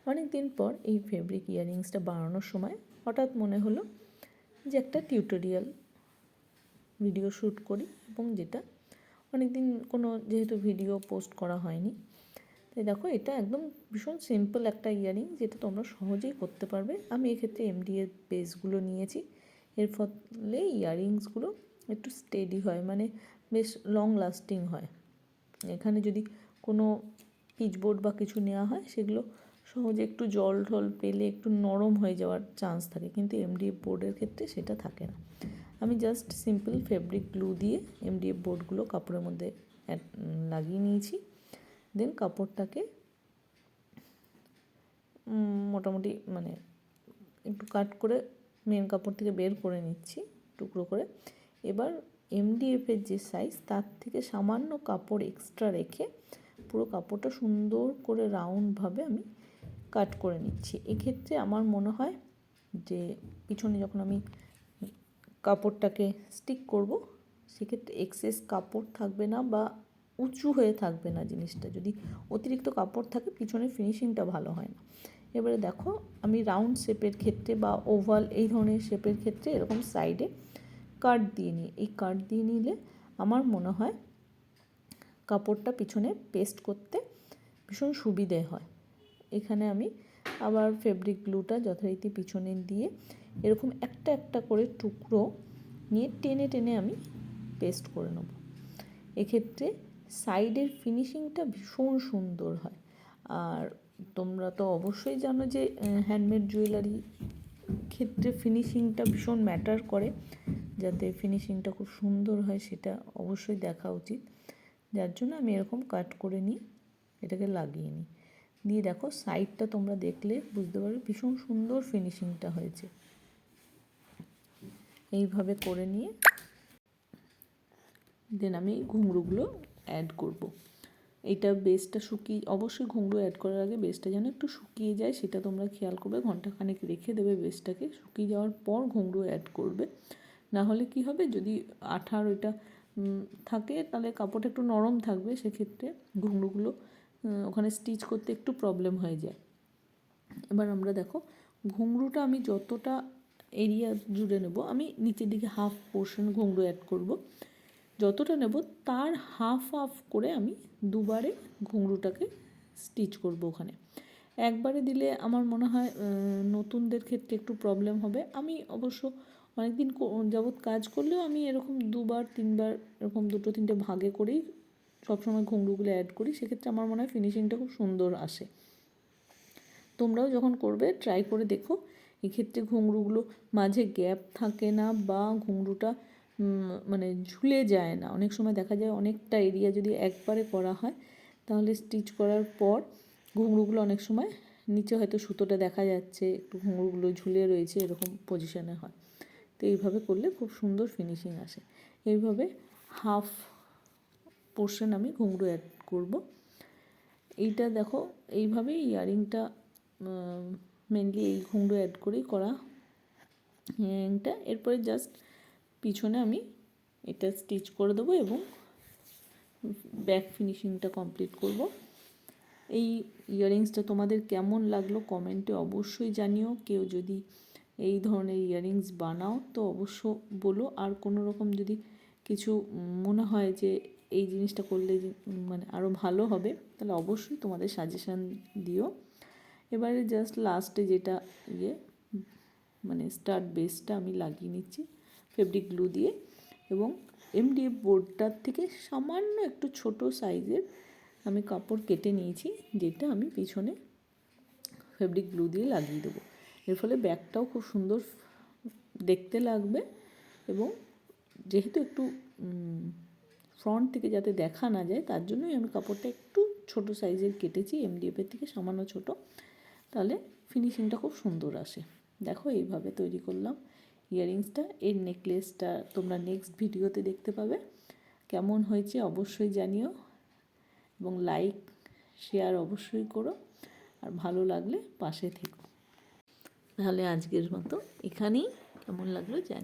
অনেক দিন পর এই ফেব্রিক ইয়াররিংসটা বানানোর সময় হঠাৎ মনে হলো যে একটা টিউটোরিয়াল ভিডিও শ্যুট করি, এবং যেটা অনেক দিন কোনো যেহেতু ভিডিও পোস্ট করা হয়নি, তাই দেখো এটা একদম ভীষণ সিম্পল একটা ইয়াররিং যেটা তোমরা সহজেই করতে পারবে। আমি এক্ষেত্রে এমডিএর বেসগুলো নিয়েছি, এর ফলে ইয়াররিংসগুলো একটু স্টেডি হয়, মানে বেশ লং লাস্টিং হয়। এখানে যদি কোনো পিচবোর্ড বা কিছু নেওয়া হয় সেগুলো সহজে একটু জল ঢল পেলে একটু নরম হয়ে যাওয়ার চান্স থাকে, কিন্তু এমডিএফ বোর্ডের ক্ষেত্রে সেটা থাকে না। আমি জাস্ট সিম্পল ফেব্রিক গ্লু দিয়ে এমডিএফ বোর্ডগুলো কাপড়ের মধ্যে লাগিয়ে নিয়েছি। দেন কাপড়টাকে মোটামুটি মানে একটু কাট করে মেন কাপড় থেকে বের করে নিচ্ছি টুকরো করে। এবার এমডিএফের যে সাইজ তার থেকে সামান্য কাপড় এক্সট্রা রেখে পুরো কাপড়টা সুন্দর করে রাউন্ডভাবে আমি কাট করে নিচ্ছি। এক্ষেত্রে আমার মনে হয় যে পিছনে যখন আমি কাপড়টাকে স্টিক করব সেক্ষেত্রে এক্সেস কাপড় থাকবে না বা উঁচু হয়ে থাকবে না জিনিসটা। যদি অতিরিক্ত কাপড় থাকে পিছনে ফিনিশিংটা ভালো হয় না। এবারে দেখো আমি রাউন্ড শেপের ক্ষেত্রে বা ওভাল এই ধরনের শেপের ক্ষেত্রে এরকম সাইডে কাট দিয়ে নিই। এই কাট দিয়ে নিলে আমার মনে হয় কাপড়টা পিছনে পেস্ট করতে ভীষণ সুবিধে হয়। এখানে আমি আবার ফেব্রিক গ্লুটা যথারীতি পিছনে দিয়ে এরকম একটা একটা করে টুকরো নিয়ে টেনে টেনে আমি পেস্ট করে নেব। এক্ষেত্রে সাইডের ফিনিশিংটা ভীষণ সুন্দর হয়। আর তোমরা তো অবশ্যই জানো যে হ্যান্ডমেড জুয়েলারি ক্ষেত্রে ফিনিশিংটা ভীষণ ম্যাটার করে, যাতে ফিনিশিংটা খুব সুন্দর হয় সেটা অবশ্যই দেখা উচিত। যার জন্য আমি এরকম কাট করে নিই, এটাকে লাগিয়ে নিই। দিয়ে দেখো সাইডটা তোমরা দেখলে বুঝতে পারবে ভীষণ সুন্দর ফিনিশিংটা হয়েছে। এইভাবে করে নিয়ে দেন আমি ঘুঙরুগুলো অ্যাড করব। এইটা বেসটা শুকিয়ে, অবশ্যই ঘুঙরু অ্যাড করার আগে বেসটা যেন একটু শুকিয়ে যায় সেটা তোমরা খেয়াল করবে। ঘন্টাখানেক রেখে দেবে বেসটাকে, শুকিয়ে যাওয়ার পর ঘুঙরু অ্যাড করবে। না হলে কি হবে, যদি আঠার ওইটা থাকে তাহলে কাপড়টা একটু নরম থাকবে, সেক্ষেত্রে ঘুঙরুগুলো ওখানে স্টিচ করতে একটু প্রবলেম হয়ে যায়। এবার আমরা দেখো ঘুঙরুটা আমি যতটা এরিয়া জুড়ে নেব, আমি নিচের দিকে হাফ পোর্শন ঘুঙরু অ্যাড করব। যতটা নেব তার হাফ হাফ করে আমি দুবারে ঘুঙরুটাকে স্টিচ করব। ওখানে একবারে দিলে আমার মনে হয় নতুনদের ক্ষেত্রে একটু প্রবলেম হবে। আমি অবশ্য অনেক দিন যাবৎ কাজ করলেও আমি এরকম দুবার তিনবার এরকম দুটো তিনটে ভাগে করেই সবসময় ঘুঙরুগুলো অ্যাড করি। সেক্ষেত্রে আমার মনে হয় ফিনিশিংটা খুব সুন্দর আসে। তোমরাও যখন করবে ট্রাই করে দেখো। এক্ষেত্রে ঘুঙরুগুলো মাঝে গ্যাপ থাকে না বা ঘুঙরুটা মানে ঝুলে যায় না। অনেক সময় দেখা যায় অনেকটা এরিয়া যদি একবারে করা হয় তাহলে স্টিচ করার পর ঘুঙরুগুলো অনেক সময় নিচে হয়তো সুতোটা দেখা যাচ্ছে, একটু ঘুঙরুগুলো ঝুলে রয়েছে, এরকম পজিশনে হয়। তো এইভাবে করলে খুব সুন্দর ফিনিশিং আসে। এইভাবে হাফ পোর্শন আমি ঘুঙরু অ্যাড করব। এইটা দেখো এইভাবেই ইয়ারিংটা মেনলি এই ঘুঙরু অ্যাড করেই করা ইয়ারিংটা। এরপরে জাস্ট পিছনে আমি এটা স্টিচ করে দেবো এবং ব্যাক ফিনিশিংটা কমপ্লিট করব। এই ইয়াররিংসটা তোমাদের কেমন লাগলো কমেন্টে অবশ্যই জানিও। কেউ যদি এই ধরনের ইয়াররিংস বানাও তো অবশ্য বলো। আর কোনো রকম যদি কিছু মনে হয় যে এই জিনিসটা করলে মানে আরও ভালো হবে তাহলে অবশ্যই তোমাদের সাজেশান দিও। এবারে জাস্ট লাস্টে যেটা মানে স্টার্ট বেসটা আমি লাগিয়ে নিচ্ছি ফেব্রিক গ্লু দিয়ে, এবং এমডিএফ বোর্ডটার থেকে সামান্য একটু ছোট সাইজের আমি কাপড় কেটে নিয়েছি, যেটা আমি পিছনে ফেব্রিক গ্লু দিয়ে লাগিয়ে দেবো। এর ফলে ব্যাগটাও খুব সুন্দর দেখতে লাগবে, এবং যেহেতু একটু ফ্রন্ট থেকে যাতে দেখা না যায় তার জন্যই আমি কাপড়টা একটু ছোট সাইজের কেটেছি, এমডিএফের থেকে সামান্য ছোট, তাহলে ফিনিশিংটা খুব সুন্দর আসে। দেখো এইভাবে তৈরি করলাম ইয়াররিংসটা। এর নেকলেসটা তোমরা নেক্সট ভিডিওতে দেখতে পাবে। কেমন হয়েছে অবশ্যই জানিও, এবং লাইক শেয়ার অবশ্যই করো, আর ভালো লাগলে পাশে থেকো। তাহলে আজকের মতো এখানেই, কেমন লাগলো জানি।